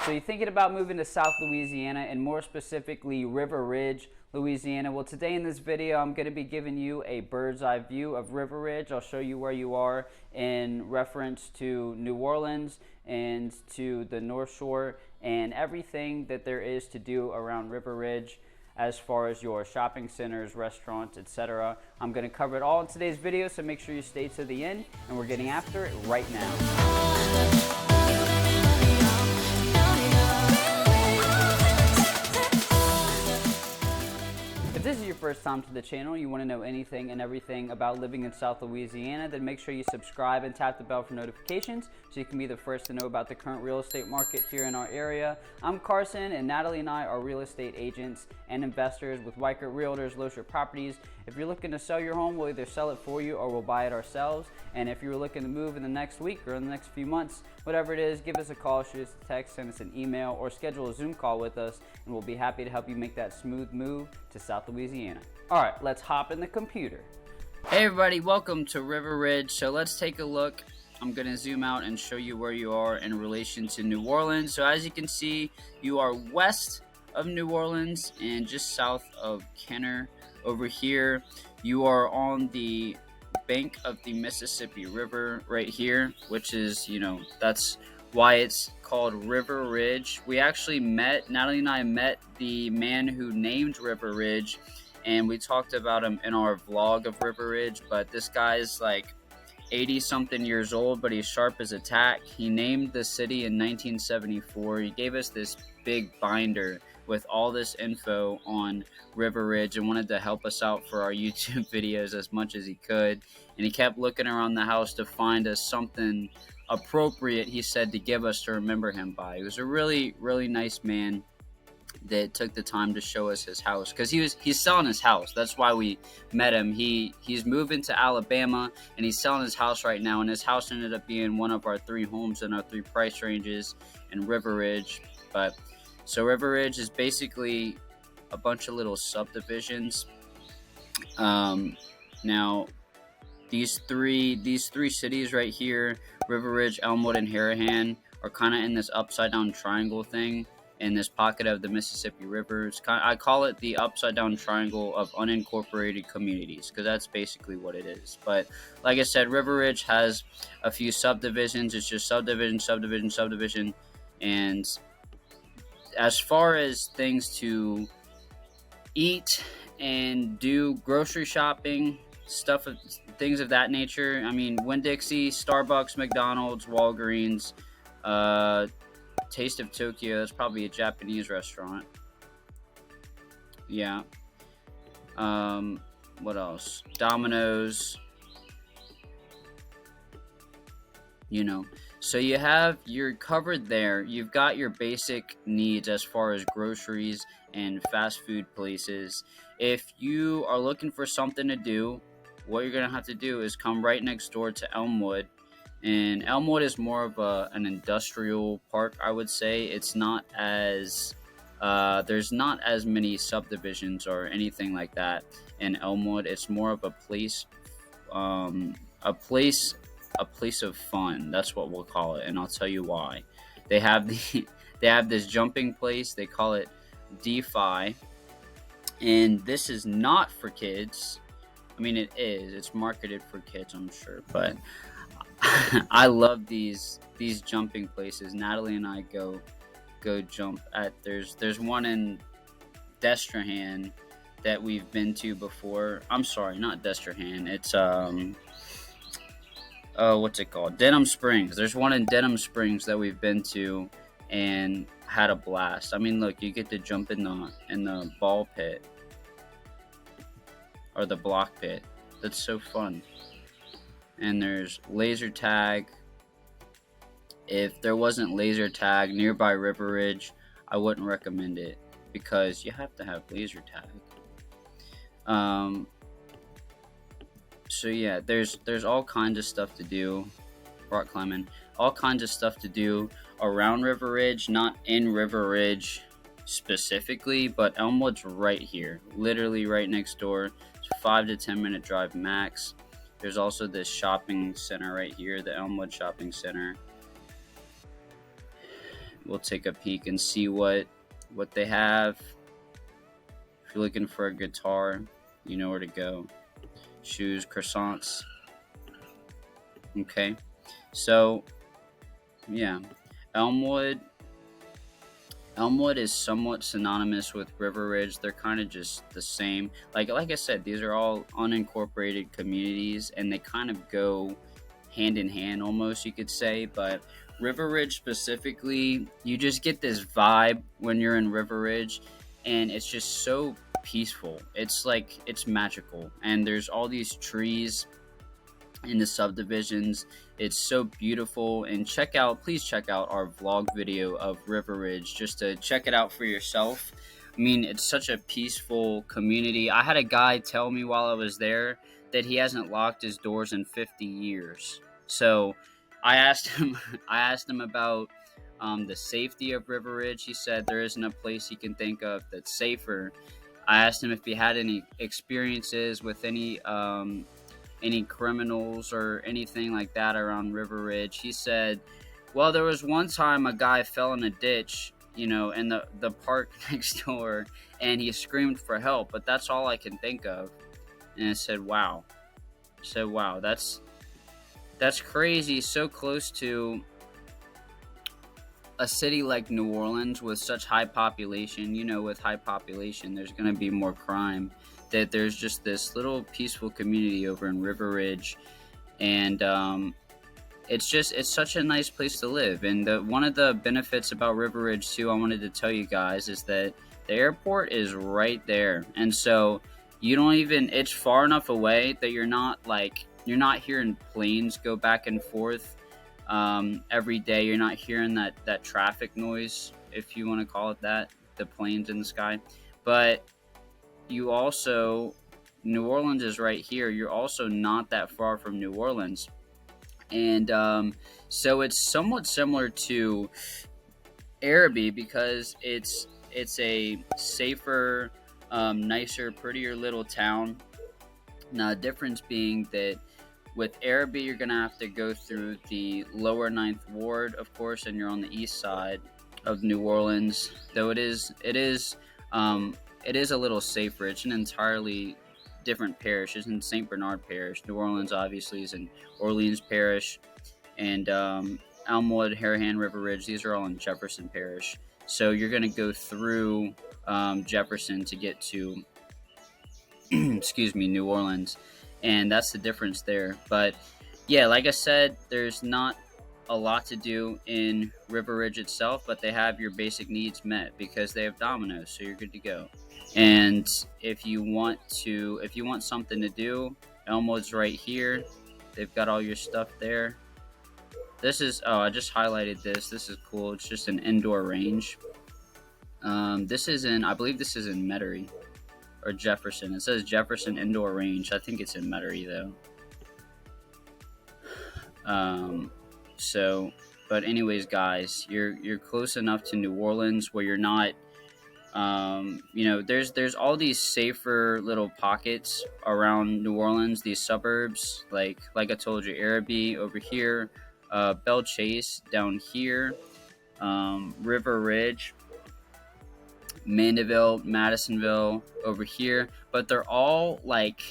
So you're thinking about moving to South Louisiana, and more specifically River Ridge, Louisiana. Well, today in this video, I'm going to be giving you a bird's eye view of River Ridge. I'll show you where you are in reference to New Orleans and to the North Shore and everything that there is to do around River Ridge as far as your shopping centers, restaurants, etc. I'm going to cover it all in today's video, so make sure you stay to the end, and we're getting after it right now. If this is your first time to the channel, you want to know anything and everything about living in South Louisiana, then make sure you subscribe and tap the bell for notifications so you can be the first to know about the current real estate market here in our area. I'm Carson, and Natalie and I are real estate agents and investors with Weichert Realtors Loescher Properties. If you're looking to sell your home, we'll either sell it for you or we'll buy it ourselves. And if you're looking to move in the next week or in the next few months, whatever it is, give us a call, shoot us a text, send us an email, or schedule a Zoom call with us, and we'll be happy to help you make that smooth move to South Louisiana. All right, let's hop in the computer. Hey everybody, welcome to River Ridge. So let's take a look. I'm going to zoom out and show you where you are in relation to New Orleans. So as you can see, you are west of New Orleans and just south of Kenner. Over here, you are on the bank of the Mississippi River right here, which is, that's why it's called River Ridge. We actually met, Natalie and I met the man who named River Ridge, and we talked about him in our vlog of River Ridge. But this guy's like 80 something years old, but he's sharp as a tack. He named the city in 1974. He gave us this big binder with all this info on River Ridge and wanted to help us out for our YouTube videos as much as he could. And he kept looking around the house to find us something appropriate, he said, to give us to remember him by. He was a really, really nice man that took the time to show us his house, because he's selling his house. That's why we met him. He's moving to Alabama, and he's selling his house right now, and his house ended up being one of our 3 homes in our 3 price ranges in River Ridge. But so River Ridge is basically a bunch of little subdivisions. Now these three cities right here, River Ridge, Elmwood, and Harahan, are kind of in this upside down triangle thing in this pocket of the Mississippi River. I call it the upside down triangle of unincorporated communities, because that's basically what it is. But like I said, River Ridge has a few subdivisions. It's just subdivision. And as far as things to eat and do grocery shopping, things of that nature, I mean, Winn-Dixie, Starbucks, McDonald's, Walgreens, Taste of Tokyo, that's probably a Japanese restaurant. Yeah. What else? Domino's. So you're covered there. You've got your basic needs as far as groceries and fast food places. If you are looking for something to do, what you're going to have to do is come right next door to Elmwood. And Elmwood is more of an industrial park, I would say. It's not as there's not as many subdivisions or anything like that in Elmwood. It's more of a place of fun. That's what we'll call it, and I'll tell you why. They have this jumping place. They call it DeFi, and this is not for kids. I mean, it is. It's marketed for kids, I'm sure, but I love these jumping places. Natalie and I go jump at. There's one in Destrehan that we've been to before. I'm sorry, not Destrehan. It's what's it called? Denham Springs. There's one in Denham Springs that we've been to and had a blast. I mean, look, you get to jump in the ball pit or the block pit. That's so fun. And there's laser tag. If there wasn't laser tag nearby River Ridge, I wouldn't recommend it, because you have to have laser tag. So yeah, there's all kinds of stuff to do. Rock climbing, all kinds of stuff to do around River Ridge, not in River Ridge specifically, but Elmwood's right here, literally right next door. It's a 5 to 10 minute drive max. There's also this shopping center right here, the Elmwood Shopping Center. we'll take a peek and see what they have. If you're looking for a guitar, you know where to go. Shoes, croissants. Okay, so yeah, Elmwood. Elmwood is somewhat synonymous with River Ridge. They're kind of just the same. Like I said, these are all unincorporated communities, and they kind of go hand in hand almost, you could say. But River Ridge specifically, you just get this vibe when you're in River Ridge, and it's just so peaceful. It's like it's magical, and there's all these trees in the subdivisions. It's so beautiful. And please check out our vlog video of River Ridge just to check it out for yourself. I mean, it's such a peaceful community. I had a guy tell me while I was there that he hasn't locked his doors in 50 years. So I asked him about the safety of River Ridge. He said there isn't a place he can think of that's safer. I asked him if he had any experiences with any criminals or anything like that around River Ridge. He said, well, there was one time a guy fell in a ditch, in the park next door, and he screamed for help, but that's all I can think of. And I said, wow. That's crazy. So close to a city like New Orleans with such high population. With high population, there's going to be more crime. That there's just this little peaceful community over in River Ridge, and it's such a nice place to live. And one of the benefits about River Ridge too, I wanted to tell you guys, is that the airport is right there, and so it's far enough away that you're not hearing planes go back and forth every day. You're not hearing that traffic noise, if you want to call it that, the planes in the sky. But New Orleans is right here. You're also not that far from New Orleans. And so it's somewhat similar to Araby because it's a safer, nicer, prettier little town. Now, the difference being that with Araby, you're going to have to go through the lower 9th Ward, of course, and you're on the east side of New Orleans. Though it is a little safer. It's an entirely different parish. It's in St. Bernard Parish. New Orleans, obviously, is in Orleans Parish. And Elmwood, Harahan, River Ridge, these are all in Jefferson Parish. So you're going to go through Jefferson to get to, New Orleans. And that's the difference there. But, yeah, like I said, there's not a lot to do in River Ridge itself, but they have your basic needs met because they have Domino's, so you're good to go. And if you want something to do, Elmwood's right here. They've got all your stuff there. I just highlighted this. This is cool. It's just an indoor range. I believe this is in Metairie or Jefferson. It says Jefferson Indoor Range. I think it's in Metairie though. But anyways, guys, you're close enough to New Orleans where you're not, there's all these safer little pockets around New Orleans, these suburbs, like I told you, Araby over here, Belle Chase down here, River Ridge, Mandeville, Madisonville over here, but they're all like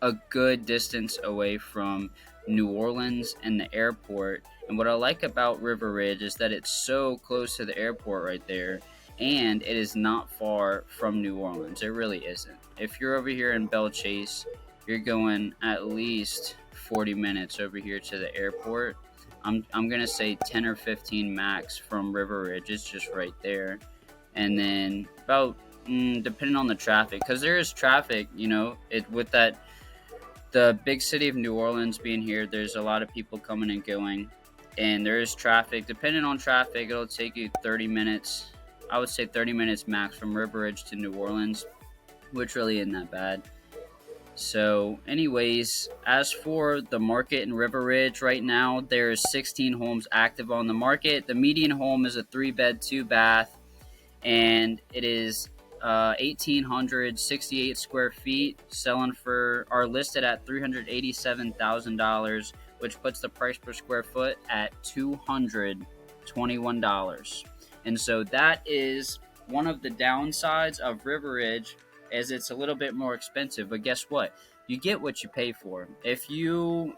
a good distance away from New Orleans and the airport. And what I like about River Ridge is that it's so close to the airport right there, and it is not far from New Orleans. It really isn't. If you're over here in Belle Chase, you're going at least 40 minutes over here to the airport. I'm gonna say 10 or 15 max from River Ridge. It's just right there. And then about depending on the traffic, because there is traffic, the big city of New Orleans being here, there's a lot of people coming and going, and there is traffic. Depending on traffic, it'll take you 30 minutes. I would say 30 minutes max from River Ridge to New Orleans, which really isn't that bad. So anyways, as for the market in River Ridge right now, there's 16 homes active on the market. The median home is a 3-bed, 2-bath, and it is 1,868 square feet, are listed at $387,000, which puts the price per square foot at $200,000. $21. And so that is one of the downsides of River Ridge, is it's a little bit more expensive. But guess what? You get what you pay for. If you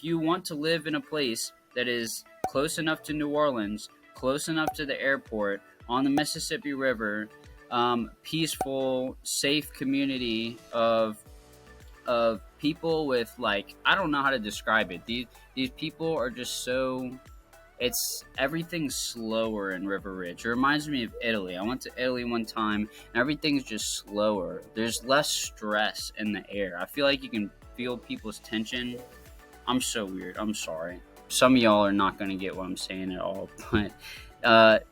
want to live in a place that is close enough to New Orleans, close enough to the airport, on the Mississippi River, peaceful, safe community of people with, like, I don't know how to describe it. These people are just so, everything's slower in River Ridge. It reminds me of Italy. I went to Italy one time, and everything's just slower. There's less stress in the air. I feel like you can feel people's tension. I'm so weird. I'm sorry. Some of y'all are not going to get what I'm saying at all, but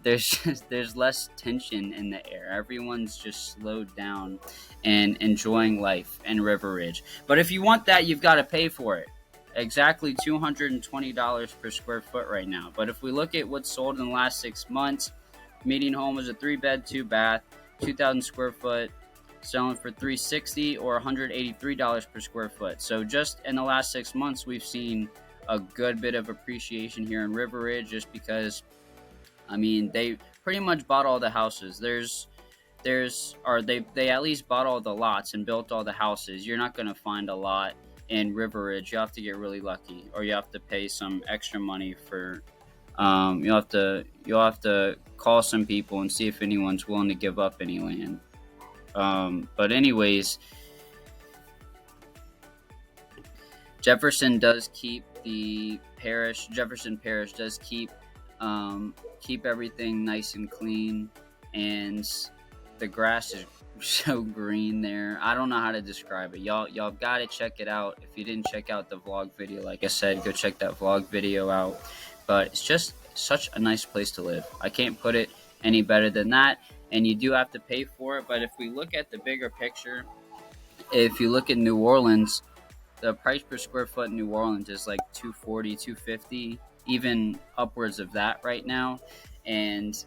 there's less tension in the air. Everyone's just slowed down and enjoying life in River Ridge. But if you want that, you've got to pay for it. Exactly $220 per square foot right now. But if we look at what's sold in the last 6 months, median home is a 3-bed, 2-bath, 2,000 square foot, selling for $360 or $183 per square foot. So just in the last 6 months, we've seen a good bit of appreciation here in River Ridge, just because, I mean, they pretty much bought all the houses. They at least bought all the lots and built all the houses. You're not going to find a lot in River Ridge. You have to get really lucky, or you have to pay some extra money for. You'll have to call some people and see if anyone's willing to give up any land. But anyways, Jefferson Parish does keep everything nice and clean, and the grass is so green there. I don't know how to describe it. Y'all got to check it out. If you didn't check out the vlog video, like I said, go check that vlog video out. But it's just such a nice place to live. I can't put it any better than that. And you do have to pay for it. But if we look at the bigger picture, if you look at New Orleans, the price per square foot in New Orleans is like $240, $250, even upwards of that right now. And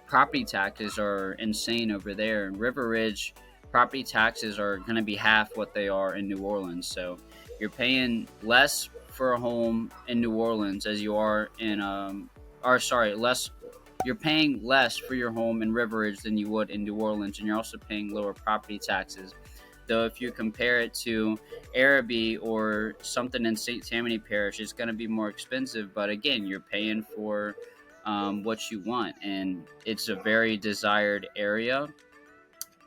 property taxes are insane over there. In River Ridge, property taxes are going to be half what they are in New Orleans. So you're paying less for a home in New Orleans as you are in you're paying less for your home in River Ridge than you would in New Orleans, and you're also paying lower property taxes. Though if you compare it to Araby or something in St. Tammany Parish, it's going to be more expensive. But again, you're paying for what you want, and it's a very desired area,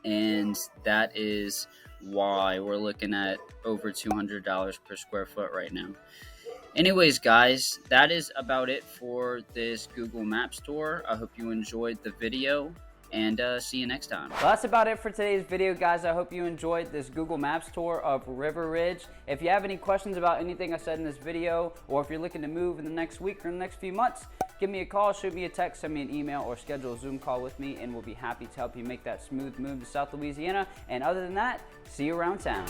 and that is why we're looking at over $200 per square foot right now. Anyways, guys, that is about it for this Google Maps tour. I hope you enjoyed the video, and see you next time. Well, that's about it for today's video, guys. I hope you enjoyed this Google Maps tour of River Ridge. If you have any questions about anything I said in this video, or if you're looking to move in the next week or the next few months, give me a call, shoot me a text, send me an email, or schedule a Zoom call with me, and we'll be happy to help you make that smooth move to South Louisiana. And other than that, see you around town.